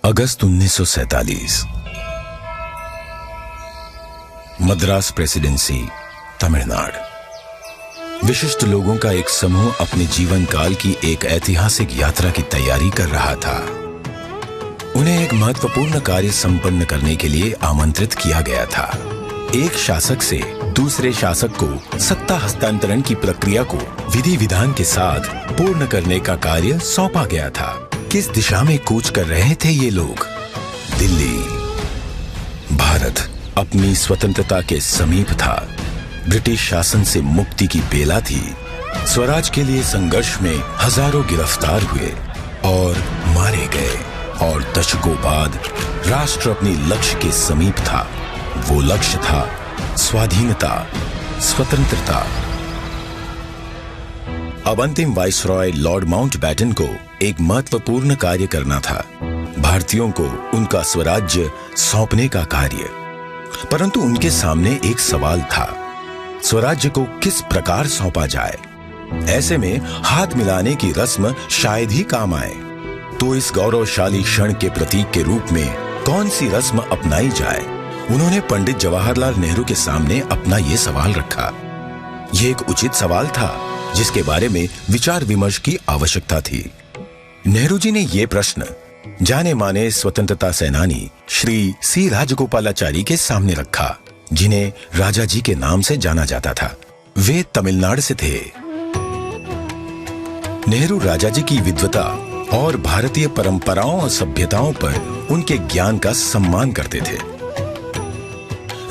अगस्त 1947। Madras presidency, Tamil Nadu. विशिष्ट लोगों का एक समूह अपने जीवन काल की एक ऐतिहासिक यात्रा की तैयारी कर रहा था। उन्हें एक महत्वपूर्ण कार्य संपन्न करने के लिए आमंत्रित किया गया था। एक शासक से दूसरे शासक को सत्ता हस्तांतरण की प्रक्रिया को विधि विधान के साथ पूर्ण करने का कार्य सौंपा गया था। किस दिशा में कूच कर रहे थे ये लोग? दिल्ली। भारत अपनी स्वतंत्रता के समीप था। ब्रिटिश शासन से मुक्ति की बेला थी। स्वराज के लिए संघर्ष में हजारों गिरफ्तार हुए और मारे गए, और दशकों बाद राष्ट्र अपने लक्ष्य के समीप था। वो लक्ष्य था स्वाधीनता, स्वतंत्रता। अब अंतिम वाइसरॉय लॉर्ड माउंटबेटन को एक महत्वपूर्ण कार्य करना था, भारतीयों को उनका स्वराज्य सौंपने का कार्य। परंतु उनके सामने एक सवाल था, स्वराज्य को किस प्रकार सौंपा जाए? ऐसे में हाथ मिलाने की रस्म शायद ही काम आए। तो इस गौरवशाली क्षण के प्रतीक के रूप में कौन सी रस्म अपनाई जाए? उन्होंने पंडित जवाहरलाल नेहरू के सामने अपना ये सवाल रखा। यह एक उचित सवाल था जिसके बारे में विचार विमर्श की आवश्यकता थी। नेहरू जी ने यह प्रश्न जाने माने स्वतंत्रता सेनानी श्री सी राजगोपालाचारी के सामने रखा, जिन्हें राजा जी के नाम से जाना जाता था। वे तमिलनाडु से थे। नेहरू राजा जी की विद्वता और भारतीय परंपराओं और सभ्यताओं पर उनके ज्ञान का सम्मान करते थे।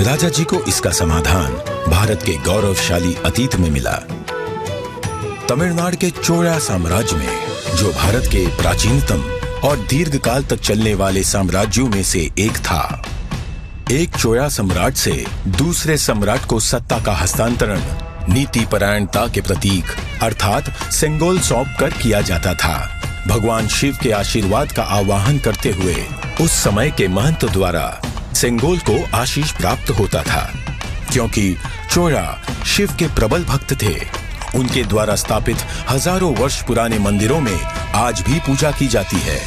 राजा जी को इसका समाधान भारत के गौरवशाली अतीत में मिला। तमिलनाडु के चोला साम्राज्य में, जो भारत के प्राचीनतम और दीर्घकाल तक चलने वाले साम्राज्यों में से एक था, एक चोला सम्राट से दूसरे सम्राट को सत्ता का हस्तांतरण नीति परायणता के प्रतीक अर्थात सेंगोल सौंप कर किया जाता था। भगवान शिव के आशीर्वाद का आवाहन करते हुए उस समय के महंत द्वारा सेंगोल को आशीष प्राप्त होता था। क्योंकि चोला शिव के प्रबल भक्त थे, उनके द्वारा स्थापित हजारों वर्ष पुराने मंदिरों में आज भी पूजा की जाती है।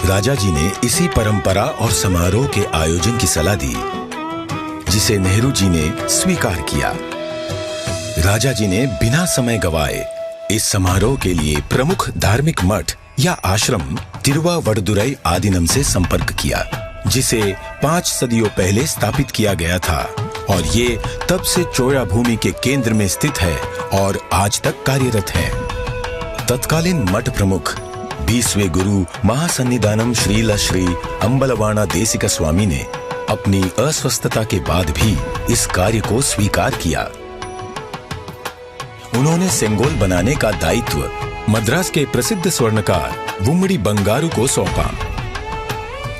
राजा जी ने इसी परंपरा और समारोह के आयोजन की सलाह दी, जिसे नेहरू जी ने स्वीकार किया। राजा जी ने बिना समय गवाए इस समारोह के लिए प्रमुख धार्मिक मठ या आश्रम तिरुवावड़दुराई आदीनम से संपर्क किया, जिसे 5 सदियों पहले स्थापित किया गया था, और ये तब से चोला भूमि के केंद्र में स्थित है और आज तक कार्यरत है। तत्कालीन मठ प्रमुख 20वें गुरु महासन्निधानम श्रील श्री अंबलवाना देशिका स्वामी ने अपनी अस्वस्थता के बाद भी इस कार्य को स्वीकार किया। उन्होंने सेंगोल बनाने का दायित्व मद्रास के प्रसिद्ध स्वर्णकार वुम्मड़ी बंगारू को सौंपा।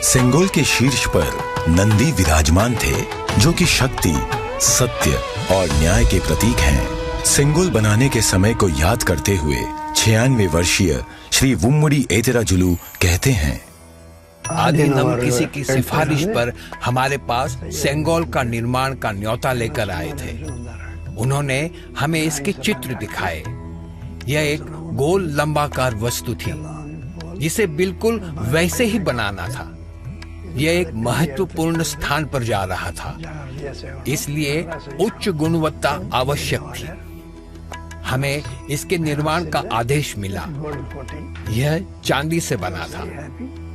सेंगोल के शीर्ष पर नंदी विराजमान थे, जो कि शक्ति, सत्य और न्याय के प्रतीक हैं। सेंगोल बनाने के समय को याद करते हुए 96 वर्षीय श्री वुम्मड़ी एतिराजुलु कहते हैं, आदीनम किसी की सिफारिश पर हमारे पास सेंगोल का निर्माण का न्योता लेकर आए थे। उन्होंने हमें इसके चित्र दिखाए। यह एक गोल लंबाकार वस्तु थी, जिसे बिल्कुल वैसे ही बनाना था। यह एक महत्वपूर्ण स्थान पर जा रहा था, इसलिए उच्च गुणवत्ता आवश्यक थी। हमें इसके निर्माण का आदेश मिला। यह चांदी से बना था,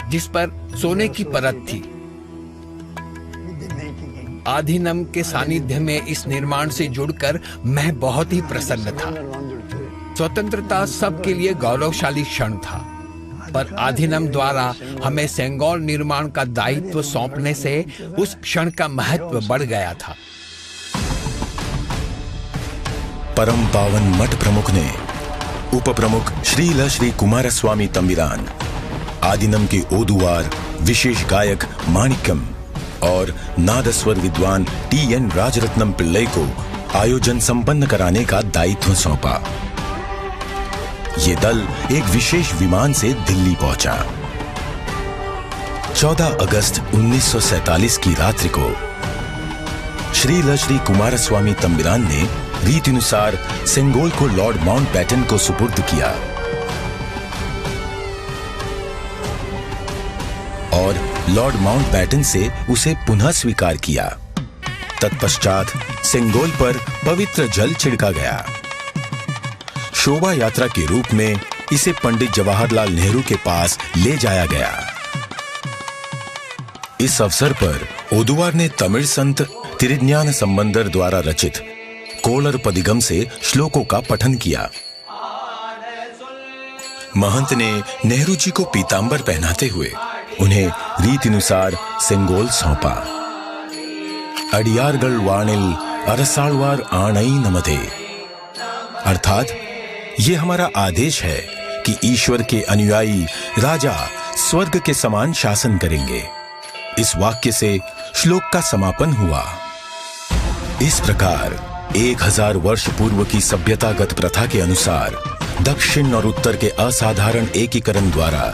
जिस पर सोने की परत थी। आदीनम के सानिध्य में इस निर्माण से जुड़कर मैं बहुत ही प्रसन्न था। स्वतंत्रता सबके लिए गौरवशाली क्षण था, पर आदीनम द्वारा हमें सेंगोल निर्माण का दायित्व सौंपने से उस क्षण का महत्व बढ़ गया था। परम पावन मठ प्रमुख ने उप प्रमुख श्रील श्री कुमारस्वामी तंबिरान, आदीनम के ओदुवार विशेष गायक माणिक्यम और नादस्वर विद्वान TN राजरत्नम पिल्लई को आयोजन संपन्न कराने का दायित्व सौंपा। ये दल एक विशेष विमान से दिल्ली पहुंचा। 14 अगस्त 1947 की रात्रि को श्रील श्री कुमारस्वामी तंबिरान ने रीतिनुसार सेंगोल को लॉर्ड माउंटबेटन को सुपुर्द किया। और लॉर्ड माउंटबैटन से उसे पुनः स्वीकार किया। तत्पश्चात सेंगोल पर पवित्र जल छिड़का गया। शोभा यात्रा के रूप में इसे पंडित जवाहरलाल नेहरू के पास ले जाया गया। इस अवसर पर ओदुवार ने तमिल संत तिरुज्ञान संबंदर द्वारा रचित कोलर पदिगम से श्लोकों का पठन किया। महंत ने नेहरू जी को पीतांबर पहनाते हुए उन्हें रीतिनुसार सेंगोल सौंपा। अडियारगल वाणिल अरसालवार आणई नमते, अर्थात ये हमारा आदेश है कि ईश्वर के अनुयायी राजा स्वर्ग के समान शासन करेंगे। इस वाक्य से श्लोक का समापन हुआ। इस प्रकार 1000 वर्ष पूर्व की सभ्यतागत प्रथा के अनुसार दक्षिण और उत्तर के असाधारण एकीकरण द्वारा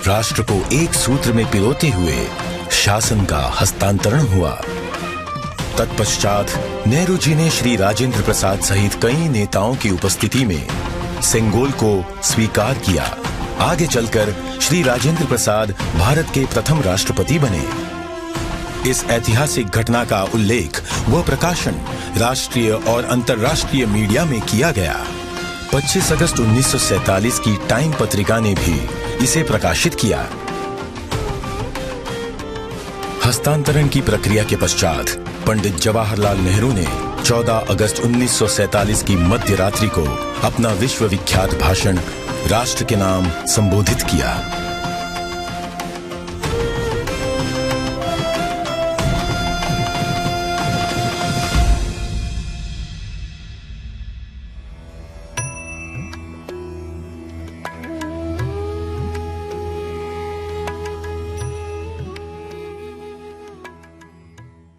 राष्ट्र को एक सूत्र में पिरोते हुए शासन का हस्तांतरण हुआ। तत्पश्चात नेहरू जी ने श्री राजेंद्र प्रसाद सहित कई नेताओं की उपस्थिति में सेंगोल को स्वीकार किया। आगे चलकर श्री राजेंद्र प्रसाद भारत के प्रथम राष्ट्रपति बने। इस ऐतिहासिक घटना का उल्लेख व प्रकाशन राष्ट्रीय और अंतर्राष्ट्रीय मीडिया में किया गया। 25 अगस्त 1947 की टाइम पत्रिका ने भी इसे प्रकाशित किया। हस्तांतरण की प्रक्रिया के पश्चात पंडित जवाहरलाल नेहरू ने 14 अगस्त 1947 की मध्य रात्रि को अपना विश्व विख्यात भाषण राष्ट्र के नाम संबोधित किया।